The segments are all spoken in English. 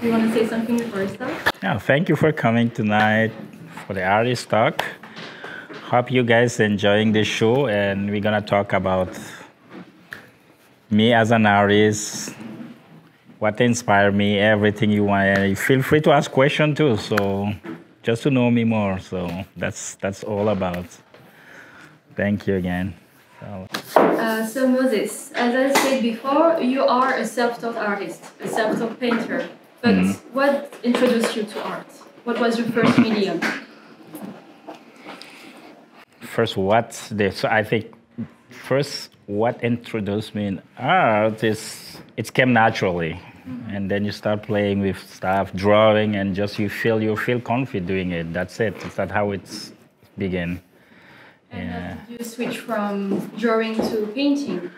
you want to say something before we start? Yeah, thank you for coming tonight for the artist talk. Hope you guys enjoying the show, and we're gonna talk about me as an artist, what inspired me, everything you want. And feel free to ask questions too. So just to know me more. So that's all about. Thank you again. So Moses, as I said before, you are a self-taught artist, a self-taught painter. But what introduced you to art? What was your first medium? I think first what introduced me in art is it came naturally. And then you start playing with stuff, drawing, and just you feel confident doing it. That's it. That's how it's began. And did you switch from drawing to painting?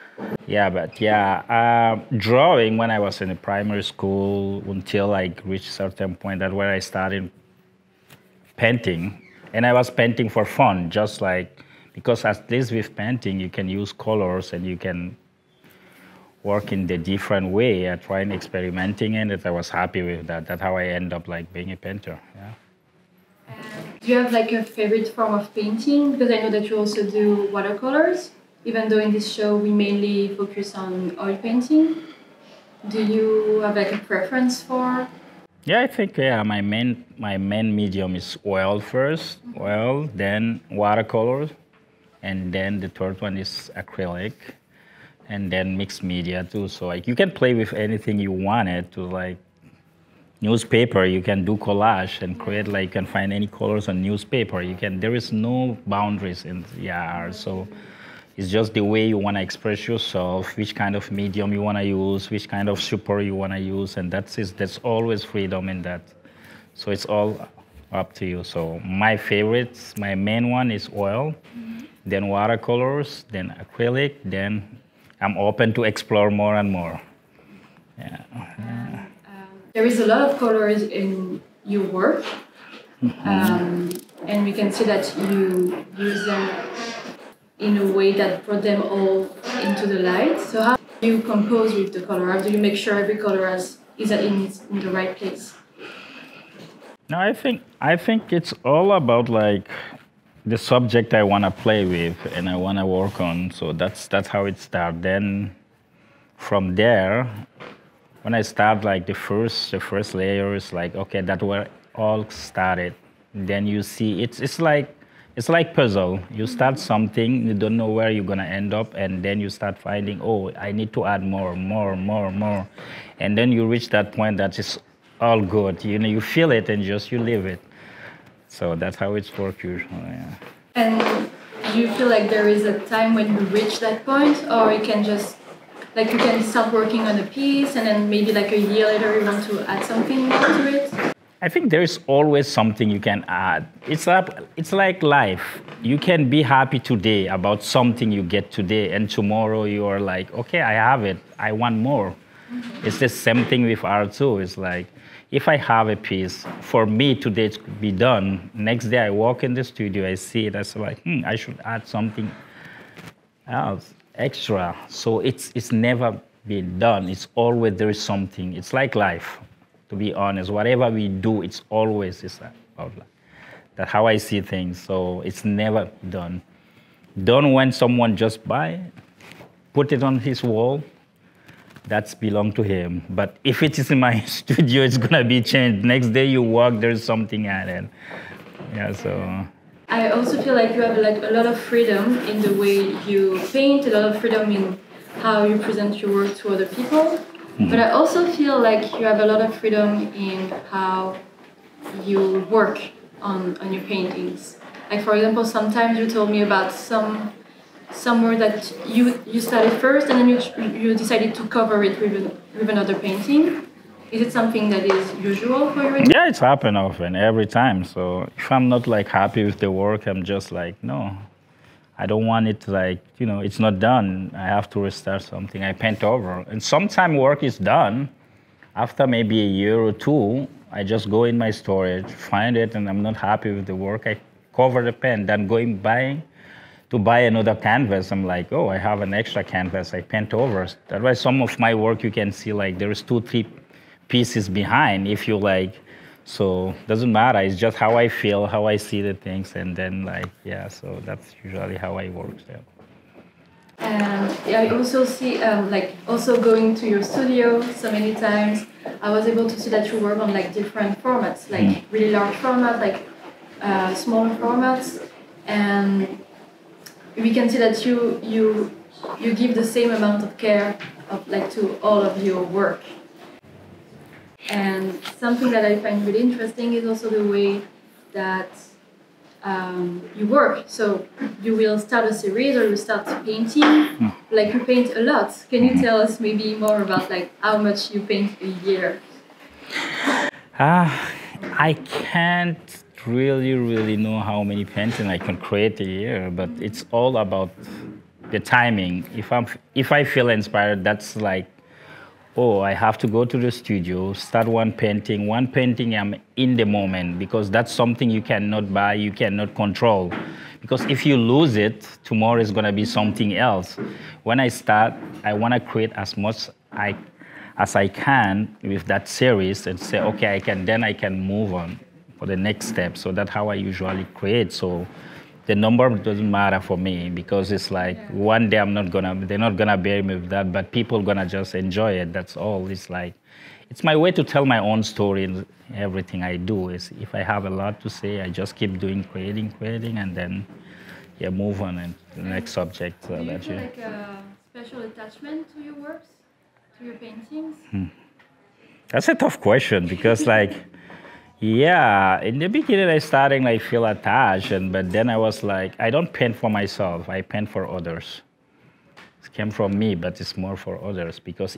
Drawing when I was in the primary school until I reached a certain point that where I started painting. And I was painting for fun, just like, because at least with painting you can use colors and you can work in the different way. I tried experimenting in it. I was happy with that. That's how I end up like being a painter. Yeah. Do you have like a favorite form of painting? Because I know that you also do watercolors, even though in this show we mainly focus on oil painting. Do you have like a preference for? Yeah, I think my main medium is oil first, oil, then watercolors, and then the third one is acrylic, and then mixed media too. So like you can play with anything you wanted to, like newspaper, you can do collage and create, like you can find any colors on newspaper. There is no boundaries in art. So it's just the way you want to express yourself, which kind of medium you want to use, which kind of support you want to use, and there's always freedom in that. So it's all up to you. So my favorites, my main one is oil, then watercolors, then acrylic, then I'm open to explore more and more. Yeah. There is a lot of colors in your work, and we can see that you use them in a way that brought them all into the light. So how do you compose with the color? How do you make sure every color is in the right place? No, I think it's all about like the subject I want to play with and I want to work on. So that's how it starts. Then from there, when I start like the first layer is like, okay, that's where all started. Then you see it's like puzzle. You start something, you don't know where you're gonna end up, and then you start finding, oh, I need to add more. And then you reach that point that is all good. You know, you feel it and just you live it. So that's how it's works usually. Yeah. And do you feel like there is a time when you reach that point, or you can just like you can start working on a piece and then maybe like a year later you want to add something more to it? I think there is always something you can add. It's like life. You can be happy today about something you get today, and tomorrow you are like, okay, I have it. I want more. It's the same thing with art too. It's like, if I have a piece, for me today it could be done. Next day I walk in the studio, I see it, I say like, I should add something else, extra. So it's never been done. It's always there is something. It's like life, to be honest. Whatever we do, it's always about life. That's how I see things. So it's never done. Done when someone just buy, put it on his wall, that's belong to him. But if it is in my studio, it's gonna be changed. Next day you walk, there's something added. Yeah, so. I also feel like you have like a lot of freedom in the way you paint, a lot of freedom in how you present your work to other people. But I also feel like you have a lot of freedom in how you work on your paintings. Like for example, sometimes you told me about somewhere that you started first and then you decided to cover it with another painting. Is it something that is usual for you? Yeah, it's happened often, every time. So if I'm not like happy with the work, I'm just like, no, I don't want it to like, it's not done. I have to restart something. I paint over. And sometimes work is done. After maybe a year or two, I just go in my storage, find it, and I'm not happy with the work. I cover the pen, then to buy another canvas. I'm like, oh, I have an extra canvas. I paint over. That's why some of my work you can see like there is 2-3 pieces behind. If you like, so doesn't matter. It's just how I feel, how I see the things, and then like yeah. So that's usually how I work. Yeah. And I also see, like, also going to your studio so many times, I was able to see that you work on like different formats, like really large format, like smaller formats, and we can see that you give the same amount of care of like to all of your work. And something that I find really interesting is also the way that you work. So you will start a series or you start painting. Like you paint a lot. Can you tell us maybe more about like how much you paint a year? I can't really know how many paintings I can create a year, but it's all about the timing. If I feel inspired, that's like, oh, I have to go to the studio, start one painting. One painting, I'm in the moment, because that's something you cannot buy, you cannot control. Because if you lose it, tomorrow is gonna be something else. When I start, I wanna create as much as I can with that series and say, okay, then I can move on for the next step. So that's how I usually create. So the number doesn't matter for me, because it's like one day they're not gonna bear me with that, but people gonna just enjoy it. That's all. It's like, it's my way to tell my own story in everything I do. Is if I have a lot to say, I just keep doing creating, and then move on and the next subject. Do you feel like a special attachment to your works, to your paintings? That's a tough question, because like, yeah, in the beginning I started like feel attached, but then I was like, I don't paint for myself, I paint for others. It came from me, but it's more for others, because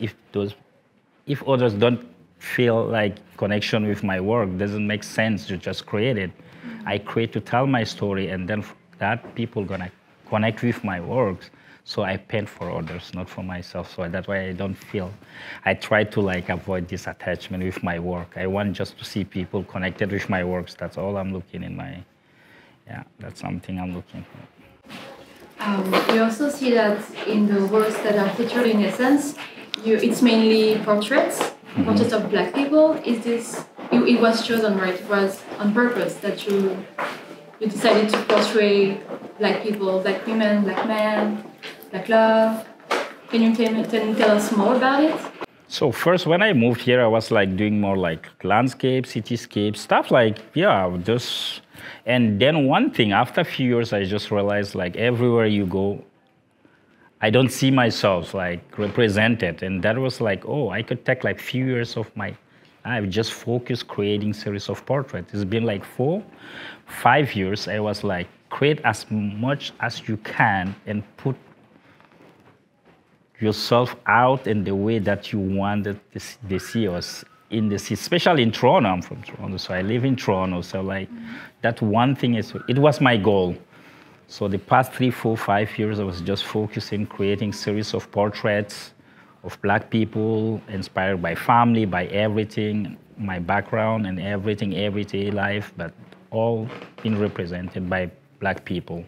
if others don't feel like connection with my work, it doesn't make sense to just create it. I create to tell my story, and then that people gonna connect with my works. So I paint for others, not for myself. So that's why I try to like avoid this attachment with my work. I want just to see people connected with my works. That's all I'm looking in that's something I'm looking for. We also see that in the works that are featured in Essence, it's mainly portraits of Black people. It was chosen, right? It was on purpose that you decided to portray Black people, Black women, Black men, Black love. Can you tell us more about it? So first, when I moved here, I was like doing more like landscape, cityscape, stuff like, and then one thing, after a few years, I just realized like everywhere you go, I don't see myself like represented. And that was like, oh, I could take like few years of my life, just focus creating series of portraits. It's been like 4-5 years. I was like, create as much as you can and put yourself out in the way that you wanted to see us in the city, especially in Toronto. I'm from Toronto, so I live in Toronto. So like that one thing it was my goal. So the past 3, 4, 5 years, I was just focusing, creating series of portraits of Black people, inspired by family, by everything, my background and everything, everyday life, but all being represented by Black people.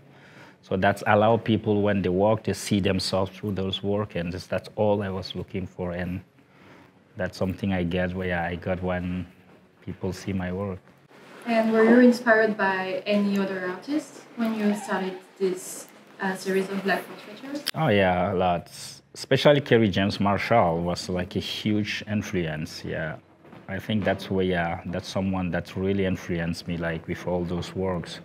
So that's allow people when they walk to see themselves through those work, and that's all I was looking for, and that's something I get I got when people see my work. And were you inspired by any other artists when you started this series of Black portraitures? Oh yeah, a lot. Especially Kerry James Marshall was like a huge influence. Yeah, I think that's someone that really influenced me, like with all those works.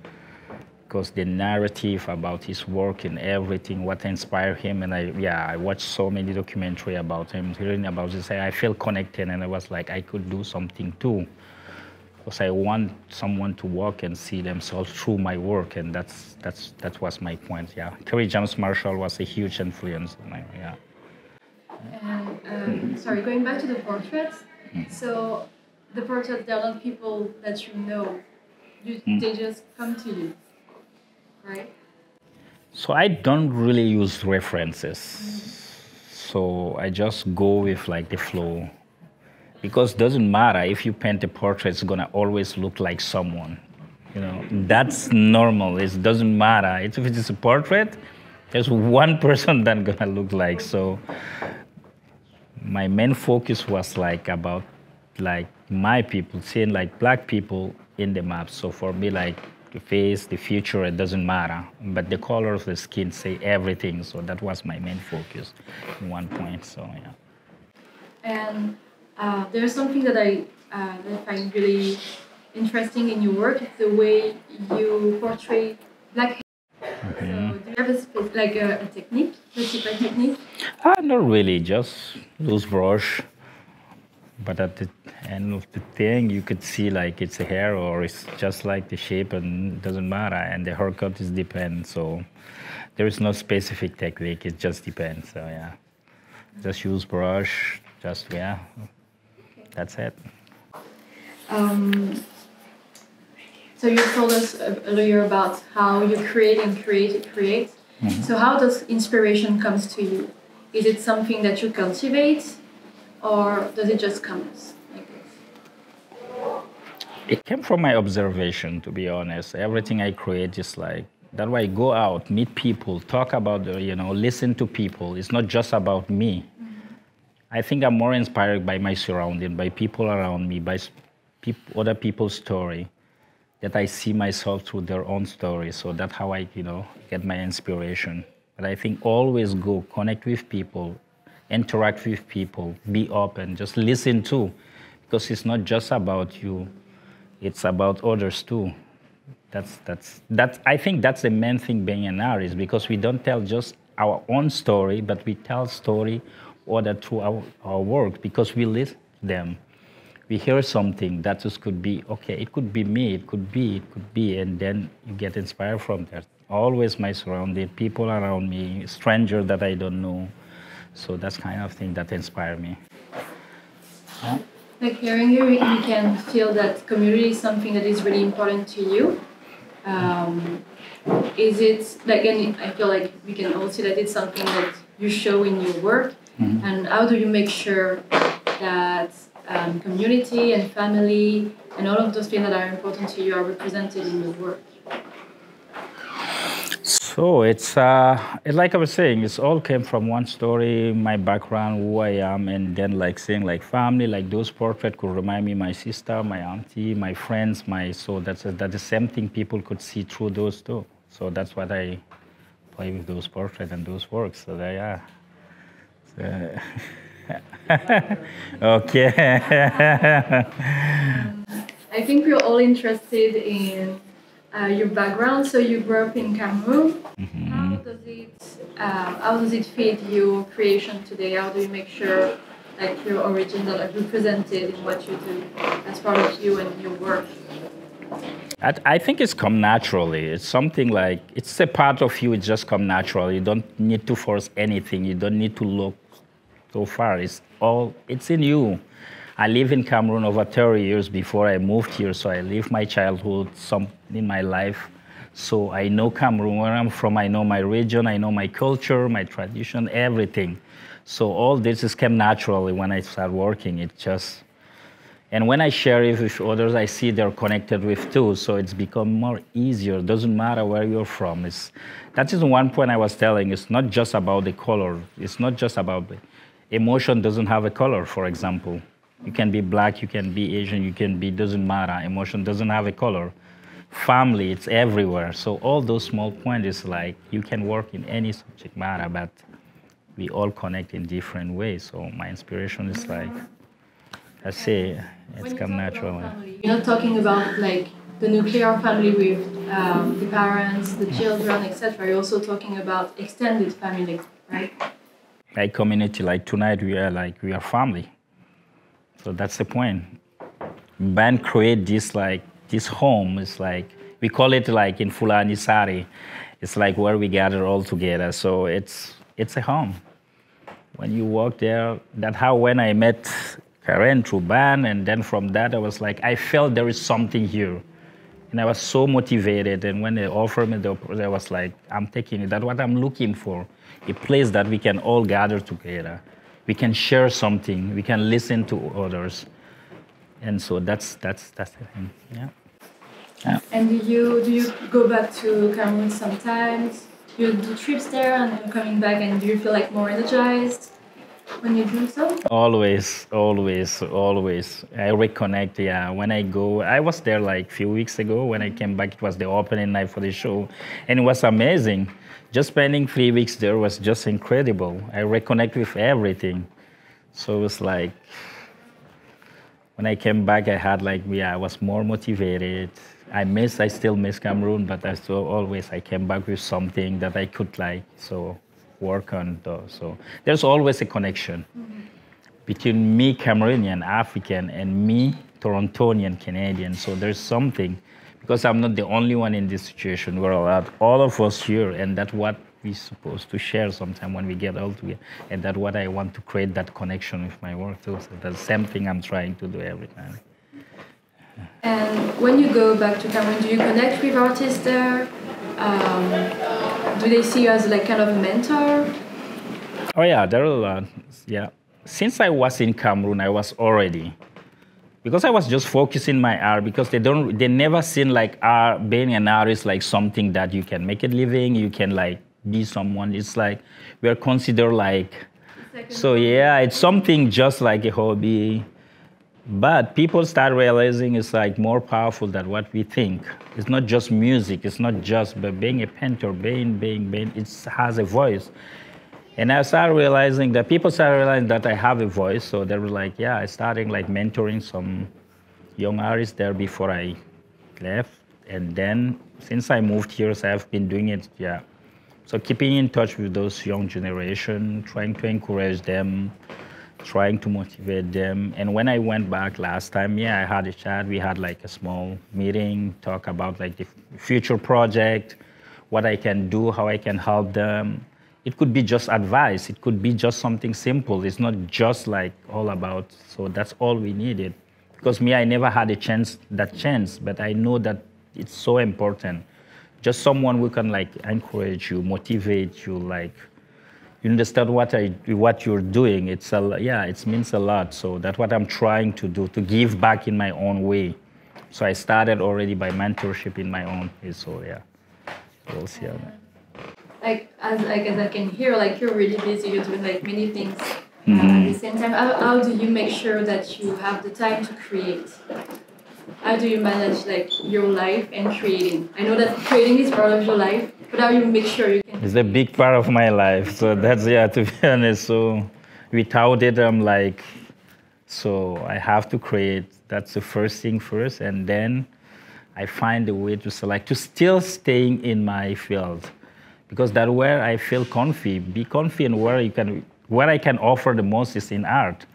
Because the narrative about his work and everything, what inspired him, and I watched so many documentaries about him, hearing about this, I feel connected, and I was like, I could do something too. Because I want someone to walk and see themselves through my work, and that was my point. Yeah, Kerry James Marshall was a huge influence. And sorry, going back to the portraits. So the portraits, they're not people that you know. They just come to you. Right? So I don't really use references. So I just go with like the flow. Because it doesn't matter if you paint a portrait, it's gonna always look like someone. That's normal. It doesn't matter. If it's a portrait, there's one person that's gonna look like. So my main focus was like about like my people, seeing like black people in the map. So for me, like the face, the future, it doesn't matter. But the color of the skin say everything. So that was my main focus at one point. So yeah. And there's something that I find really interesting in your work. It's the way you portray black hair. So do you have a technique, a secret technique? Not really, just loose brush. But at the end of the thing, you could see like it's a hair or it's just like the shape, and it doesn't matter. And the haircut is depends. So there is no specific technique. It just depends. So yeah, just use brush. Just yeah, that's it. So you told us earlier about how you create and create. Mm-hmm. So how does inspiration comes to you? Is it something that you cultivate, or does it just come like this? It came from my observation, to be honest. Everything I create is like that way I go out, meet people, talk about, listen to people. It's not just about me. Mm-hmm. I think I'm more inspired by my surrounding, by people around me, by other people's story, that I see myself through their own story. So that's how I, get my inspiration. But I think always go connect with people, interact with people, be open, just listen too, because it's not just about you, it's about others too. I think that's the main thing being an artist, because we don't tell just our own story, but we tell story other through our work, because we listen to them. We hear something that just could be, okay, it could be me, it could be, and then you get inspired from that. Always my surrounding, people around me, stranger that I don't know. So that's kind of thing that inspire me. Yeah. Like hearing you, you can feel that community is something that is really important to you. Is it like, and I feel like we can all see that it's something that you show in your work. Mm-hmm. And how do you make sure that community and family and all of those things that are important to you are represented in your work? So it's like I was saying, it's all came from one story, my background, who I am, and then like saying like family, like those portraits could remind me my sister, my auntie, my friends, so that's the same thing people could see through those too. So that's what I play with those portraits and those works. So there, yeah. So, okay. I think we're all interested in your background. So you grew up in Cameroon. Mm-hmm. How does it fit your creation today? How do you make sure like your origins are like represented in what you do as part of you and your work? I think it's come naturally. It's something like, it's a part of you, it just come naturally. You don't need to force anything. You don't need to look so far. It's in you. I live in Cameroon over 30 years before I moved here, so I lived my childhood, some in my life. So I know Cameroon, where I'm from, I know my region, I know my culture, my tradition, everything. So all this came naturally when I started working. And when I share it with others, I see they're connected with too, so it's become more easier. It doesn't matter where you're from. That is one point I was telling. It's not just about the color. It's not just about emotion doesn't have a color, for example. You can be black, you can be Asian, doesn't matter. Emotion doesn't have a color. Family, it's everywhere. So all those small points is like, you can work in any subject matter, but we all connect in different ways. So my inspiration is like, I say, it's come naturally. You're not talking about like the nuclear family with the parents, the children, etc. You're also talking about extended family, right? Like community, like tonight we are family. So that's the point. Band create this home. It's like, we call it like in Fulani Sari. It's like where we gather all together. So it's a home. When you walk there, that's how when I met Karen through band, and then from that I was like, I felt there is something here. And I was so motivated, and when they offered me I was like, I'm taking it. That's what I'm looking for. A place that we can all gather together. We can share something. We can listen to others. And so that's the thing. Yeah. And do you go back to Cameroon sometimes? You do trips there and then coming back, and do you feel like more energized? when you do so? Always, always, always. I reconnect, yeah. When I go, I was there like a few weeks ago. When I came back, it was the opening night for the show. And it was amazing. Just spending 3 weeks there was just incredible. I reconnect with everything. So it was like, when I came back, I had like, yeah, I was more motivated. I still miss Cameroon, but I came back with something that I could like, so work on. So there's always a connection between me, Cameroonian, African, and me, Torontonian, Canadian. So there's something, because I'm not the only one in this situation. We're all of us here, and that's what we're supposed to share sometime when we get all together. And that's what I want to create, that connection with my work too. So that's the same thing I'm trying to do every time. And when you go back to Cameroon, do you connect with artists there? Do they see you as like kind of a mentor? Oh yeah, there are a lot. Yeah, since I was in Cameroon, I was already, because I was just focusing my art, because they never seen like art, being an artist like something that you can make a living, you can like be someone. It's like we're considered like, so yeah, it's something just like a hobby. But people start realizing it's like more powerful than what we think. It's not just music. It's not just but being a painter, being. It has a voice. And I started realizing that people started realizing that I have a voice. So they were like, yeah, I started like mentoring some young artists there before I left. And then since I moved here, so I've been doing it, yeah. So keeping in touch with those young generation, trying to encourage them, trying to motivate them. And when I went back last time, yeah, I had a chat. We had like a small meeting, talk about like the future project, what I can do, how I can help them. It could be just advice. It could be just something simple. It's not just like all about, so that's all we needed. Because me, I never had that chance, but I know that it's so important. Just someone who can like encourage you, motivate you, like, you understand what you're doing. It means a lot. So that's what I'm trying to do, to give back in my own way. So I started already by mentorship in my own way. So yeah, we'll see. Like as I can hear, like you're really busy. You're doing like many things at the same time. How do you make sure that you have the time to create? How do you manage like your life and creating? I know that creating is part of your life, but how do you make sure you can? It's a big part of my life. So that's, yeah, to be honest. So without it, I'm like, so I have to create. That's the first thing first. And then I find a way to select, to still staying in my field. Because that's where I feel comfy. Be comfy, and where I can offer the most is in art.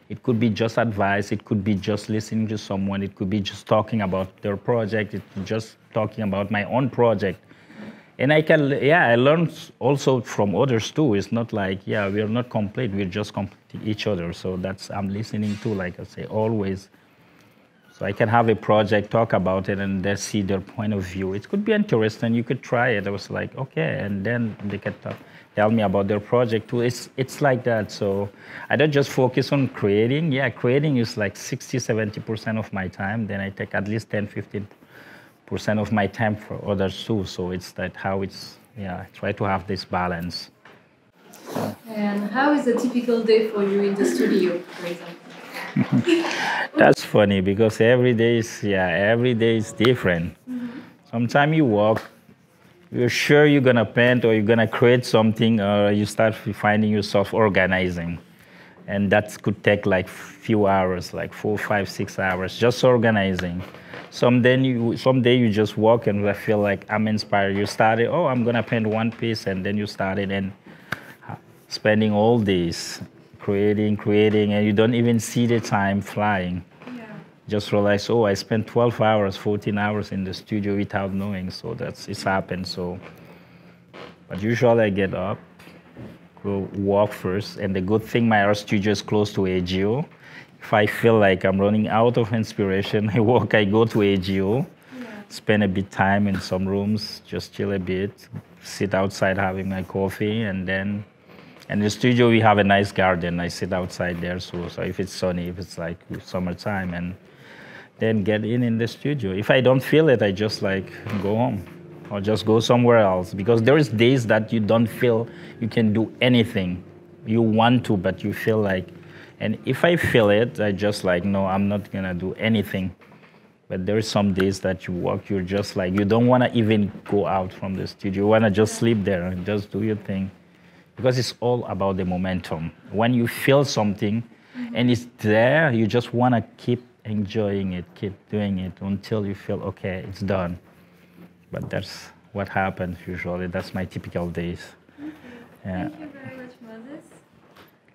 It could be just advice. It could be just listening to someone. It could be just talking about their project. It could be just talking about my own project. And I learn also from others too. It's not like, yeah, we're not complete. We're just completing each other. So I'm listening to, like I say, always. So I can have a project, talk about it, and they see their point of view. It could be interesting. You could try it. I was like, okay. And then they could tell me about their project too. It's like that. So I don't just focus on creating. Yeah, creating is like 60-70% of my time. Then I take at least 10-15% of my time for others too. So it's that how it's, yeah, I try to have this balance. And how is a typical day for you in the studio, for example? That's funny because every day is different. Sometimes you walk, you're sure you're gonna paint or you're gonna create something, or you start finding yourself organizing, and that could take like few hours, like 4, 5, 6 hours, just organizing. Someday you just walk and I feel like I'm inspired. You started, oh, I'm gonna paint one piece, and then you started and spending all days creating, and you don't even see the time flying. Yeah. Just realize, oh, I spent 12 hours, 14 hours in the studio without knowing. So it's happened. So, but usually I get up, go walk first, and the good thing, my art studio is close to AGO. If I feel like I'm running out of inspiration, I go to AGO, spend a bit time in some rooms, just chill a bit, sit outside having my coffee, and then in the studio we have a nice garden. I sit outside there, so if it's sunny, if it's like summertime, and then get in the studio. If I don't feel it, I just like go home or just go somewhere else, because there is days that you don't feel you can do anything. You want to, but you feel like, and if I feel it, I just like, no, I'm not gonna do anything. But there are some days that you work, you're just like, you don't wanna even go out from the studio. You wanna just sleep there and just do your thing. Because it's all about the momentum. When you feel something and it's there, you just wanna keep enjoying it, keep doing it until you feel, okay, it's done. But that's what happens usually. That's my typical days. Okay. Yeah. Thank you very much, Moses.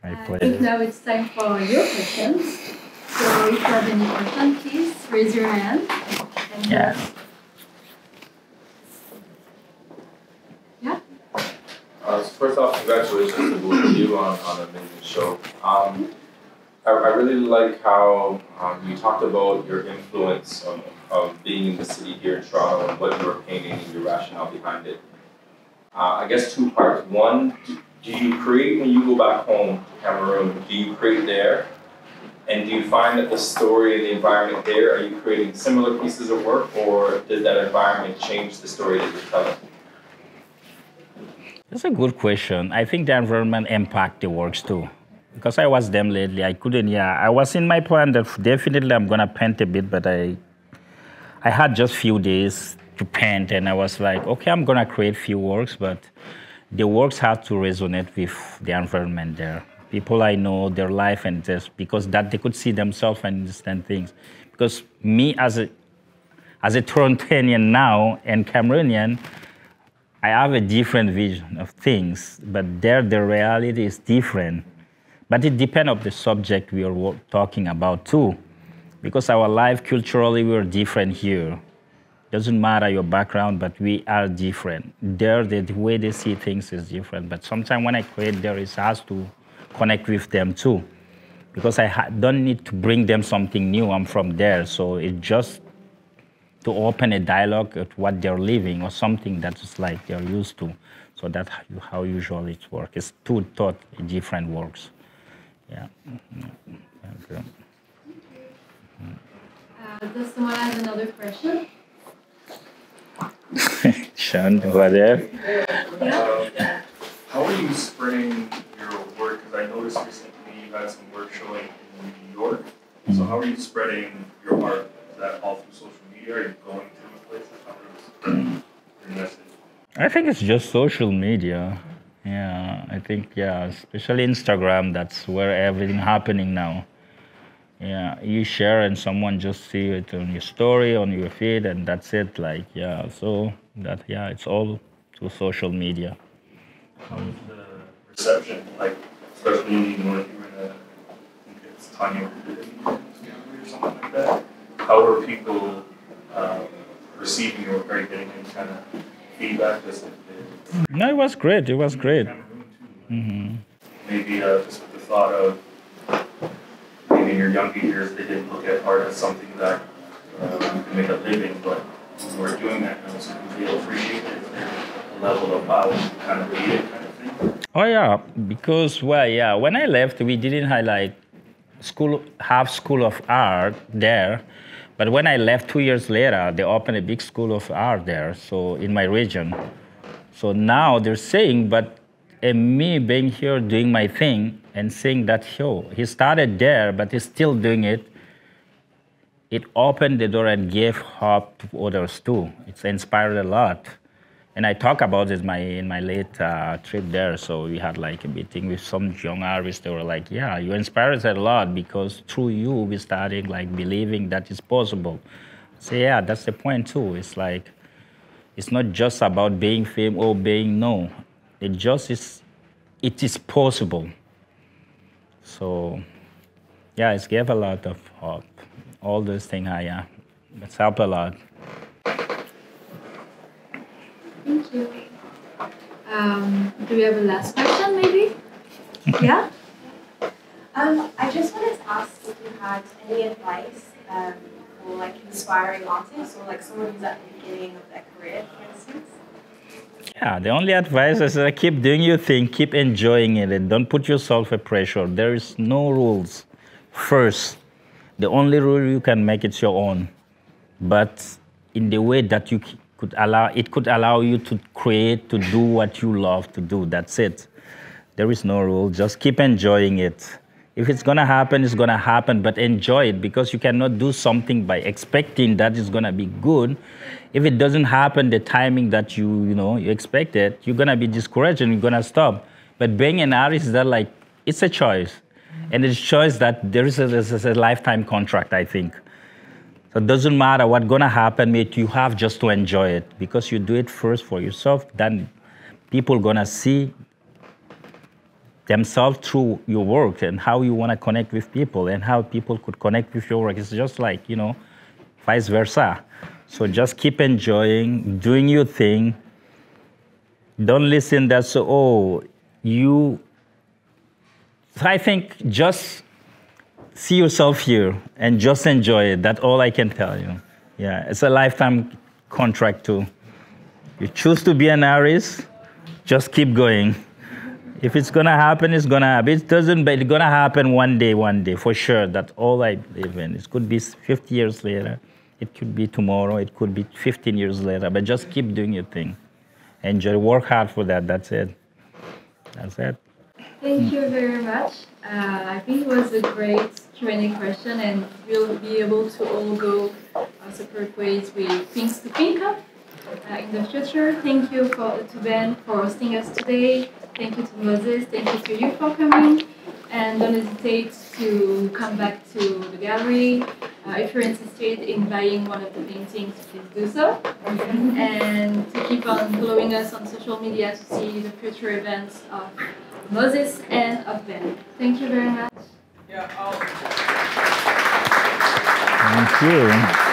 My I pleasure. think now it's time for your questions. So if you have any questions, please raise your hand. And Yeah. Yeah. First off, congratulations to both of you on an amazing show. I really like how you talked about your influence of being in the city here in Toronto and what you were painting and your rationale behind it. I guess two parts. One, do you create when you go back home to Cameroon? Do you create there? And do you find that the story and the environment there, are you creating similar pieces of work, or does that environment change the story that you're telling? That's a good question. I think the environment impact the works too. Because I was them lately, I couldn't, I was in my plan that definitely I'm gonna paint a bit, but I had just few days to paint and I was like, okay, I'm gonna create few works, but the works had to resonate with the environment there. People I know, their life and just because that they could see themselves and understand things. Because me as a Torontonian now and Cameroonian, I have a different vision of things, but there the reality is different. But it depends on the subject we are talking about too. Because our life culturally, we're different here. Doesn't matter your background, but we are different. There, the way they see things is different. But sometimes when I create there, it has to connect with them too. Because I don't need to bring them something new. I'm from there. So it's just to open a dialogue at what they're living or something that is like they're used to. So that's how usually it works. It's two different works. Yeah. Okay. Does someone have another question? Sean, over there. How are you spreading your work? Because I noticed recently you had some work showing in New York. So how are you spreading your art? Is that all through social media? Are you going to these places? How are you spreading your message? I think it's just social media. Yeah, I think, especially Instagram, that's where everything happening now. Yeah, you share and someone just see it on your story, on your feed, and that's it. Like, so that, it's all through social media. How was the reception? Like, especially in New York, you were in I think it's Tanya or something like that. How are people receiving your work? Are you getting any kind of feedback? No, it was great. It was great. Mm-hmm. Maybe just with the thought of maybe in your younger years they didn't look at art as something that you can make a living, but when we're doing that now, so people appreciate it. A level of wow, kind of read it kind of thing. Oh yeah, because when I left, we didn't highlight school of art there, but when I left 2 years later, they opened a big school of art there. So in my region. So now they're saying, but me being here doing my thing and saying that, he started there, but he's still doing it. It opened the door and gave hope to others too. It's inspired a lot. And I talk about it in my late trip there. So we had like a meeting with some young artists. They were like, you inspired us a lot because through you, we started like believing that it's possible. So that's the point too. It's like, it's not just about being fame or being no. It is possible. So, it gave a lot of hope. All those things, it's helped a lot. Thank you. Do we have a last question, maybe? Yeah? I just wanted to ask if you had any advice for like inspiring artists or like someone who's at the beginning of their career, for instance? Yeah, the only advice is keep doing your thing, keep enjoying it, and don't put yourself a pressure. There is no rules. First, the only rule you can make it's your own, but in the way that you could allow you to create, to do what you love to do. That's it. There is no rule. Just keep enjoying it. If it's going to happen, it's going to happen, but enjoy it, because you cannot do something by expecting that it's going to be good. If it doesn't happen the timing that you expected, you're going to be discouraged and you're going to stop. But being an artist is that like, it's a choice. And it's a choice that there's a lifetime contract, I think. So it doesn't matter what's going to happen, mate, you have just to enjoy it, because you do it first for yourself, then people are going to see themselves through your work and how you want to connect with people and how people could connect with your work. It's just like, vice versa. So just keep enjoying, doing your thing. Don't listen that, so I think just see yourself here and just enjoy it. That's all I can tell you. Yeah, it's a lifetime contract too. You choose to be an artist, just keep going. If it's gonna happen, it's gonna happen. It doesn't, but it's gonna happen one day, for sure. That's all I believe in. It could be 50 years later. It could be tomorrow. It could be 15 years later. But just keep doing your thing. Enjoy, work hard for that. That's it. That's it. Thank you very much. I think it was a great Q&A question, and we'll be able to all go separate ways with things to think of in the future. Thank you to Ben for hosting us today. Thank you to Moses. Thank you to you for coming. And don't hesitate to come back to the gallery. If you're interested in buying one of the paintings, please do so. And to keep on following us on social media to see the future events of Moses and of Ben. Thank you very much. Thank you.